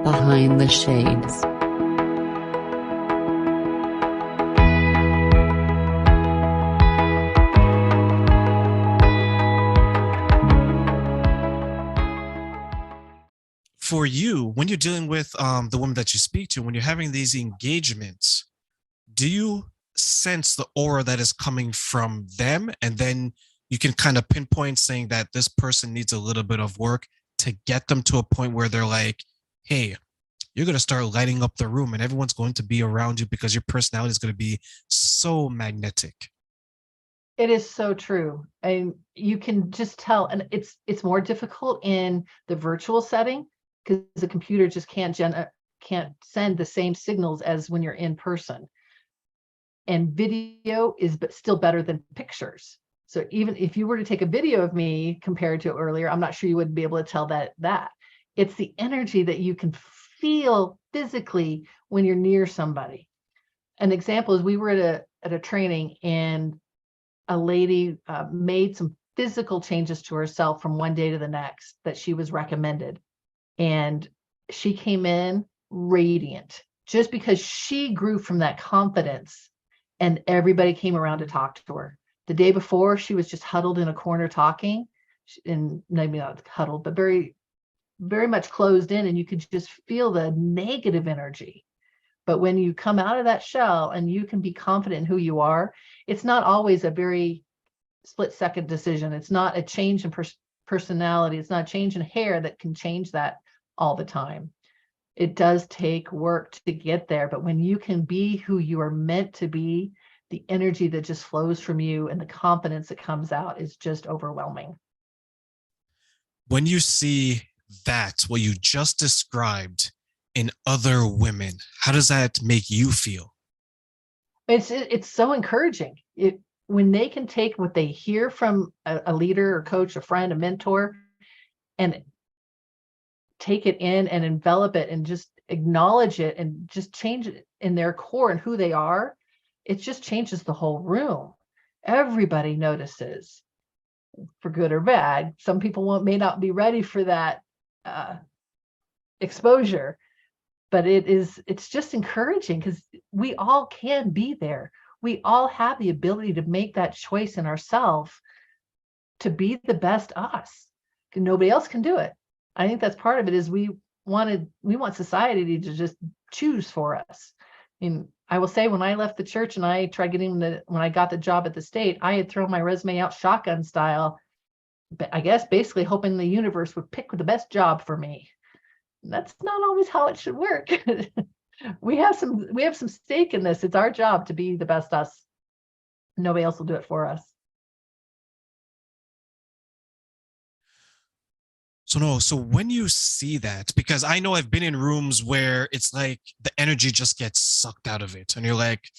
Behind the Shades. For you, when you're dealing with the woman that you speak to, when you're having these engagements, do you sense the aura that is coming from them? And then you can kind of pinpoint saying that this person needs a little bit of work to get them to a point where they're like, hey, you're going to start lighting up the room and everyone's going to be around you because your personality is going to be so magnetic. It is so true. And you can just tell, and it's more difficult in the virtual setting because the computer just can't send the same signals as when you're in person. And video is but still better than pictures. So even if you were to take a video of me compared to earlier, I'm not sure you would be able to tell that. It's the energy that you can feel physically when you're near somebody. An example is we were at a training, and a lady made some physical changes to herself from one day to the next that she was recommended. And she came in radiant just because she grew from that confidence, and everybody came around to talk to her. The day before, she was just huddled in a corner talking, and maybe not huddled, but very, very much closed in, and you could just feel the negative energy. But when you come out of that shell and you can be confident in who you are, it's not always a very split second decision. It's not a change in personality. It's not a change in hair that can change that all the time. It does take work to get there. But when you can be who you are meant to be, the energy that just flows from you and the confidence that comes out is just overwhelming. When you see that, what you just described in other women, how does that make you feel? It's so encouraging. When they can take what they hear from a leader or coach, a friend, a mentor, and take it in and envelop it and just acknowledge it and just change it in their core and who they are, it just changes the whole room. Everybody notices, for good or bad. Some people may not be ready for that exposure, but it's just encouraging because we all can be there. We all have the ability to make that choice in ourselves to be the best us. Nobody else can do it. I think that's part of it, is we want society to just choose for us. And I will say, when I left the church and I tried when I got the job at the state, I had thrown my resume out shotgun style, but I guess basically hoping the universe would pick the best job for me. That's not always how it should work. we have some stake in this. It's our job to be the best us. Nobody else will do it for us. So no, so when you see that, because I know I've been in rooms where it's like the energy just gets sucked out of it, and you're like,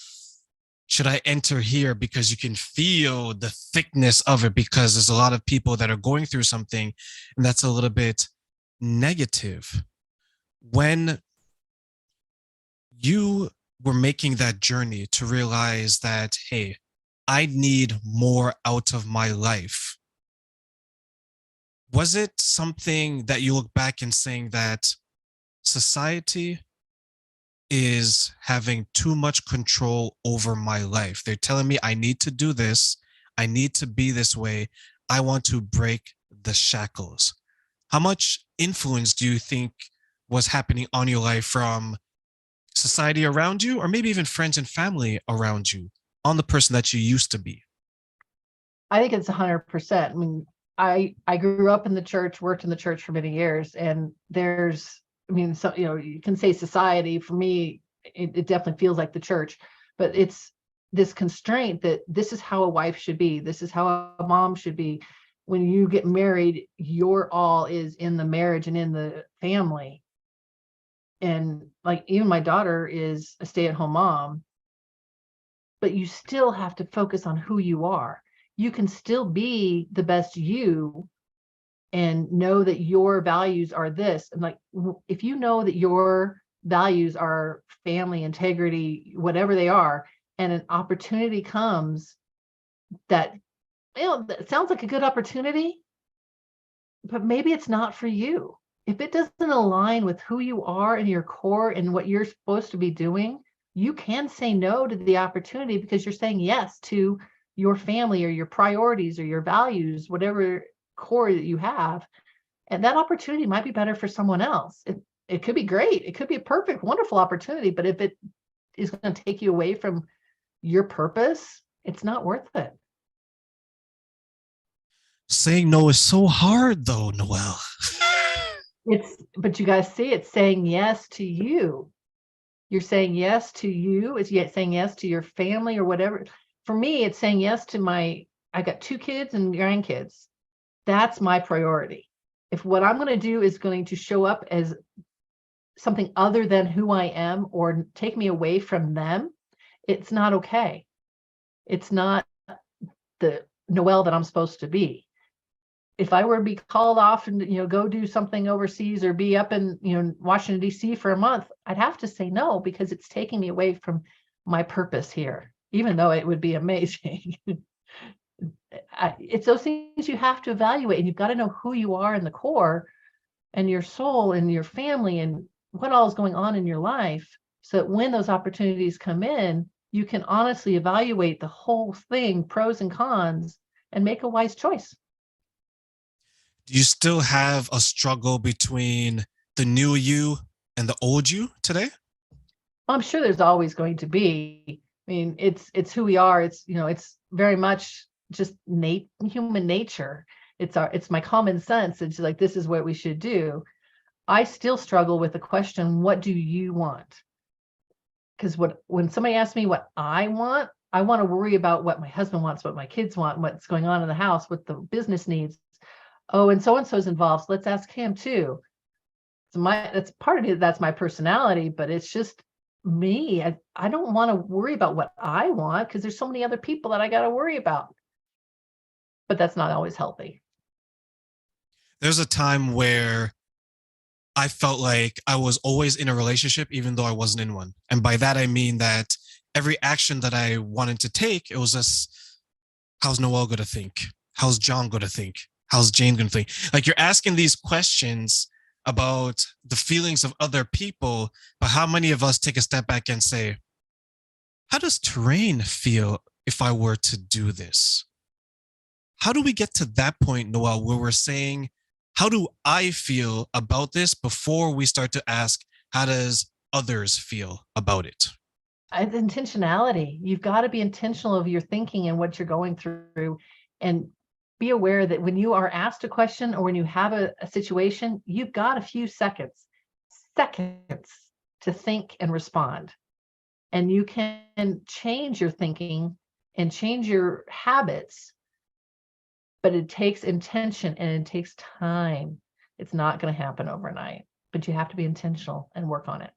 should I enter here? Because you can feel the thickness of it, because there's a lot of people that are going through something, and that's a little bit negative. When you were making that journey to realize that, hey, I need more out of my life, was it something that you look back and saying that society is having too much control over my life? They're telling me I need to do this, I need to be this way, I want to break the shackles. How much influence do you think was happening on your life from society around you, or maybe even friends and family around you, on the person that you used to be? I think it's 100%. I mean, I grew up in the church, worked in the church for many years, and so you can say society. For me, it definitely feels like the church, but it's this constraint that this is how a wife should be, this is how a mom should be. When you get married, your all is in the marriage and in the family. And like, even my daughter is a stay-at-home mom, but you still have to focus on who you are. You can still be the best you and know that your values are this. And like, if you know that your values are family, integrity, whatever they are, and an opportunity comes that, that sounds like a good opportunity, but maybe it's not for you. if it doesn't align with who you are and your core and what you're supposed to be doing, you can say no to the opportunity because you're saying yes to your family or your priorities or your values, whatever core that you have. And that opportunity might be better for someone else. It could be great. It could be a perfect, wonderful opportunity. But if it is going to take you away from your purpose, it's not worth it. Saying no is so hard though, Noelle. But you guys see, it's saying yes to you. You're saying yes to you. It's yet saying yes to your family or whatever. For me, it's saying yes to I got 2 kids and grandkids. That's my priority. If what I'm going to do is going to show up as something other than who I am or take me away from them, it's not okay. It's not the Noelle that I'm supposed to be. If I were to be called off and go do something overseas or be up in Washington D.C. for a month, I'd have to say no because it's taking me away from my purpose here, even though it would be amazing. It's those things you have to evaluate, and you've got to know who you are in the core and your soul and your family and what all is going on in your life, so that when those opportunities come in, you can honestly evaluate the whole thing, pros and cons, and make a wise choice. Do you still have a struggle between the new you and the old you today? I'm sure there's always going to be. I mean, it's who we are. It's it's very much just human nature. It's my common sense. It's like, this is what we should do. I still struggle with the question, what do you want? Because when somebody asks me what I want to worry about what my husband wants, what my kids want, what's going on in the house, what the business needs. Oh, and so-and-so's involved, so let's ask him too. So that's part of it. That's my personality, but it's just me. I don't want to worry about what I want because there's so many other people that I got to worry about. But that's not always healthy. There's a time where I felt like I was always in a relationship, even though I wasn't in one. And by that, I mean that every action that I wanted to take, it was just, how's Noelle going to think? How's John going to think? How's Jane going to think? Like, you're asking these questions about the feelings of other people, but how many of us take a step back and say, how does terrain feel if I were to do this? How do we get to that point, Noelle, where we're saying, how do I feel about this before we start to ask, how does others feel about it? It's intentionality. You've got to be intentional of your thinking and what you're going through, and be aware that when you are asked a question or when you have a situation, you've got a few seconds to think and respond. And you can change your thinking and change your habits, but it takes intention and it takes time. It's not going to happen overnight, but you have to be intentional and work on it.